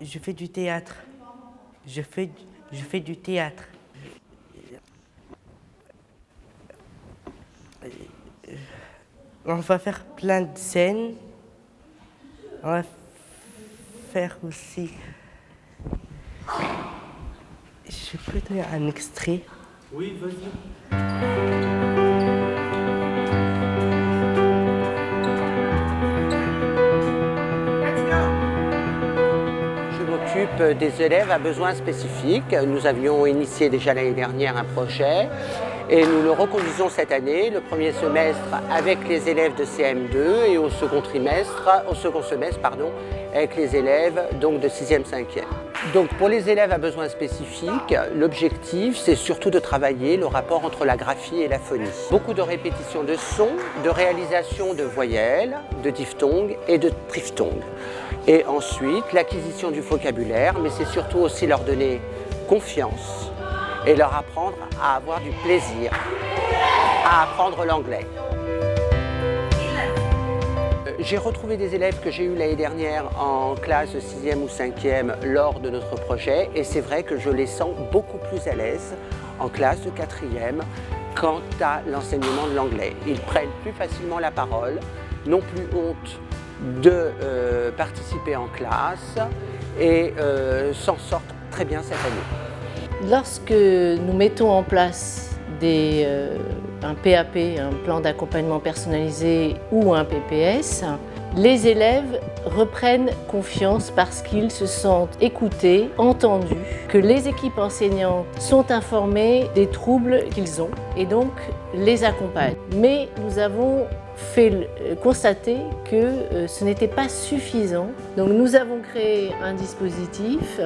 Je fais du théâtre. Je fais du théâtre. On va faire plein de scènes. On va faire aussi... Je peux donner un extrait? Oui, vas-y. Je m'occupe des élèves à besoins spécifiques. Nous avions initié déjà l'année dernière un projet et nous le reconduisons cette année, le premier semestre avec les élèves de CM2 et au second semestre, avec les élèves donc de 6e, 5e. Donc pour les élèves à besoins spécifiques, l'objectif c'est surtout de travailler le rapport entre la graphie et la phonie. Beaucoup de répétitions de sons, de réalisation de voyelles, de diphtongues et de triphtongues. Et ensuite l'acquisition du vocabulaire, mais c'est surtout aussi leur donner confiance et leur apprendre à avoir du plaisir, à apprendre l'anglais. J'ai retrouvé des élèves que j'ai eus l'année dernière en classe 6e ou 5e lors de notre projet et c'est vrai que je les sens beaucoup plus à l'aise en classe de 4e quant à l'enseignement de l'anglais. Ils prennent plus facilement la parole, n'ont plus honte de participer en classe et s'en sortent très bien cette année. Lorsque nous mettons en place un PAP, un plan d'accompagnement personnalisé ou un PPS, les élèves reprennent confiance parce qu'ils se sentent écoutés, entendus, que les équipes enseignantes sont informées des troubles qu'ils ont et donc les accompagnent. Mais nous avons fait constater que ce n'était pas suffisant. Donc nous avons créé un dispositif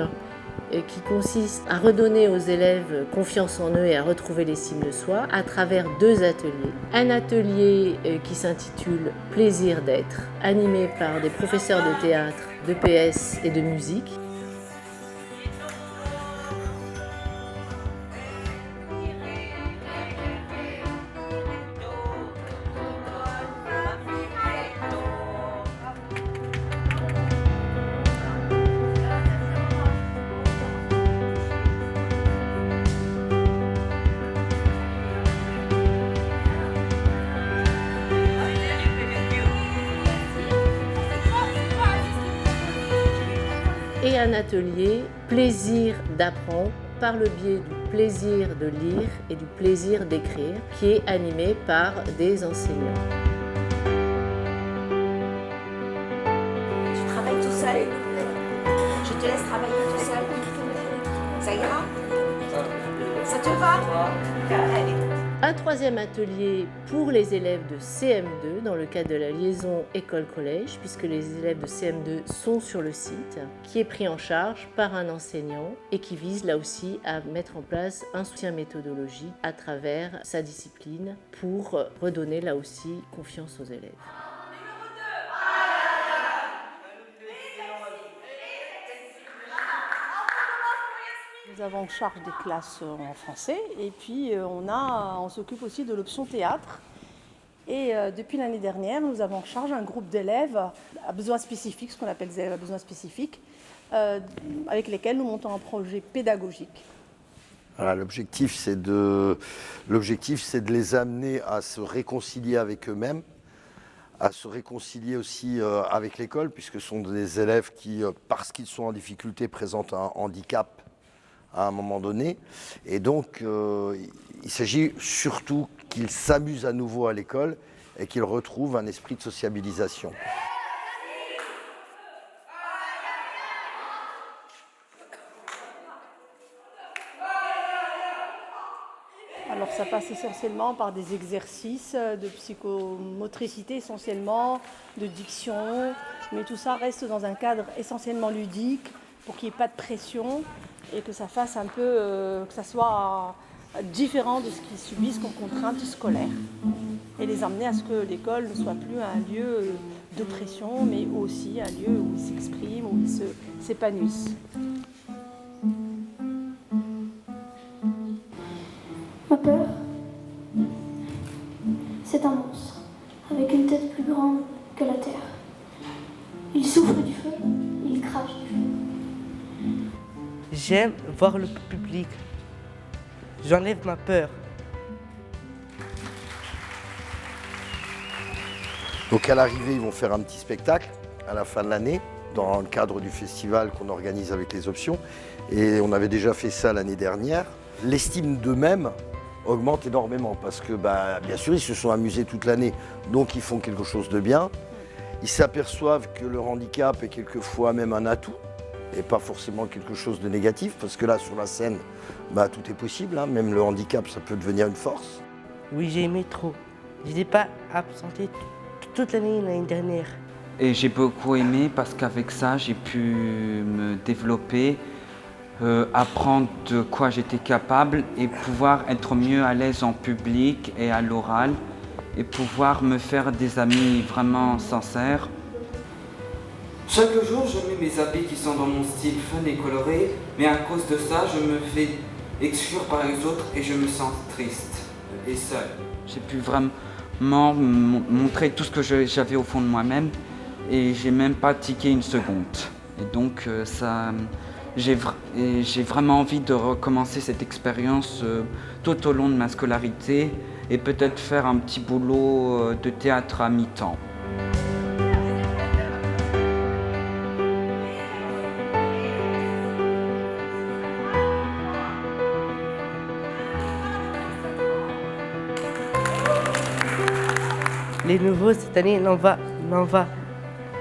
qui consiste à redonner aux élèves confiance en eux et à retrouver l'estime de soi à travers 2 ateliers. Un atelier qui s'intitule « Plaisir d'être », animé par des professeurs de théâtre, de PS et de musique. Et un atelier plaisir d'apprendre par le biais du plaisir de lire et du plaisir d'écrire qui est animé par des enseignants. Tu travailles tout seul. Je te laisse travailler tout seul. Ça ira? Ça te va? Allez. Un 3e atelier pour les élèves de CM2 dans le cadre de la liaison école-collège, puisque les élèves de CM2 sont sur le site, qui est pris en charge par un enseignant et qui vise là aussi à mettre en place un soutien méthodologique à travers sa discipline pour redonner là aussi confiance aux élèves. Nous avons en charge des classes en français et puis on s'occupe aussi de l'option théâtre. Et depuis l'année dernière, nous avons en charge un groupe d'élèves à besoins spécifiques, ce qu'on appelle des élèves à besoins spécifiques, avec lesquels nous montons un projet pédagogique. Voilà, l'objectif, c'est de les amener à se réconcilier avec eux-mêmes, à se réconcilier aussi avec l'école, puisque ce sont des élèves qui, parce qu'ils sont en difficulté, présentent un handicap à un moment donné. Et donc, il s'agit surtout qu'ils s'amusent à nouveau à l'école et qu'ils retrouvent un esprit de sociabilisation. Alors ça passe essentiellement par des exercices de psychomotricité essentiellement, de diction, mais tout ça reste dans un cadre essentiellement ludique pour qu'il n'y ait pas de pression et que ça fasse un peu, que ça soit différent de ce qu'ils subissent comme contrainte scolaire. Et les amener à ce que l'école ne soit plus un lieu de pression, mais aussi un lieu où ils s'expriment, où ils s'épanouissent. Ma peur, c'est un monstre, avec une tête plus grande que la terre. Il souffle du feu, il crache du feu. J'aime voir le public. J'enlève ma peur. Donc à l'arrivée, ils vont faire un petit spectacle à la fin de l'année, dans le cadre du festival qu'on organise avec les options. Et on avait déjà fait ça l'année dernière. L'estime d'eux-mêmes augmente énormément parce que, bien sûr, ils se sont amusés toute l'année, donc ils font quelque chose de bien. Ils s'aperçoivent que leur handicap est quelquefois même un atout et pas forcément quelque chose de négatif, parce que là, sur la scène, tout est possible, hein. Même le handicap, ça peut devenir une force. Oui, j'ai aimé trop. Je n'étais pas absenté toute l'année dernière. Et j'ai beaucoup aimé parce qu'avec ça, j'ai pu me développer, apprendre de quoi j'étais capable et pouvoir être mieux à l'aise en public et à l'oral et pouvoir me faire des amis vraiment sincères. Chaque jour, je mets mes habits qui sont dans mon style fun et coloré, mais à cause de ça, je me fais exclure par les autres et je me sens triste et seul. J'ai pu vraiment montrer tout ce que j'avais au fond de moi-même et j'ai même pas tiqué une seconde. Et donc j'ai vraiment envie de recommencer cette expérience tout au long de ma scolarité et peut-être faire un petit boulot de théâtre à mi-temps. Les nouveaux, cette année, on va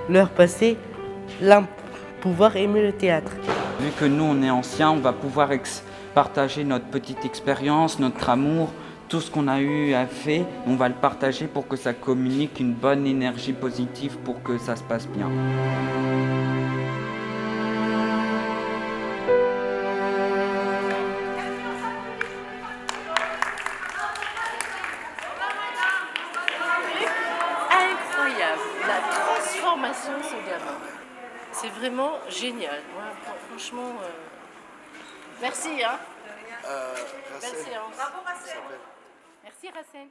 leur passer pouvoir aimer le théâtre. Vu que nous, on est anciens, on va pouvoir partager notre petite expérience, notre amour, tout ce qu'on a eu à faire. On va le partager pour que ça communique une bonne énergie positive pour que ça se passe bien. Incroyable, la transformation de ce gamin. C'est vraiment génial. Moi, franchement, merci. Hein. Belle séance. Bravo Racine. Merci Racine.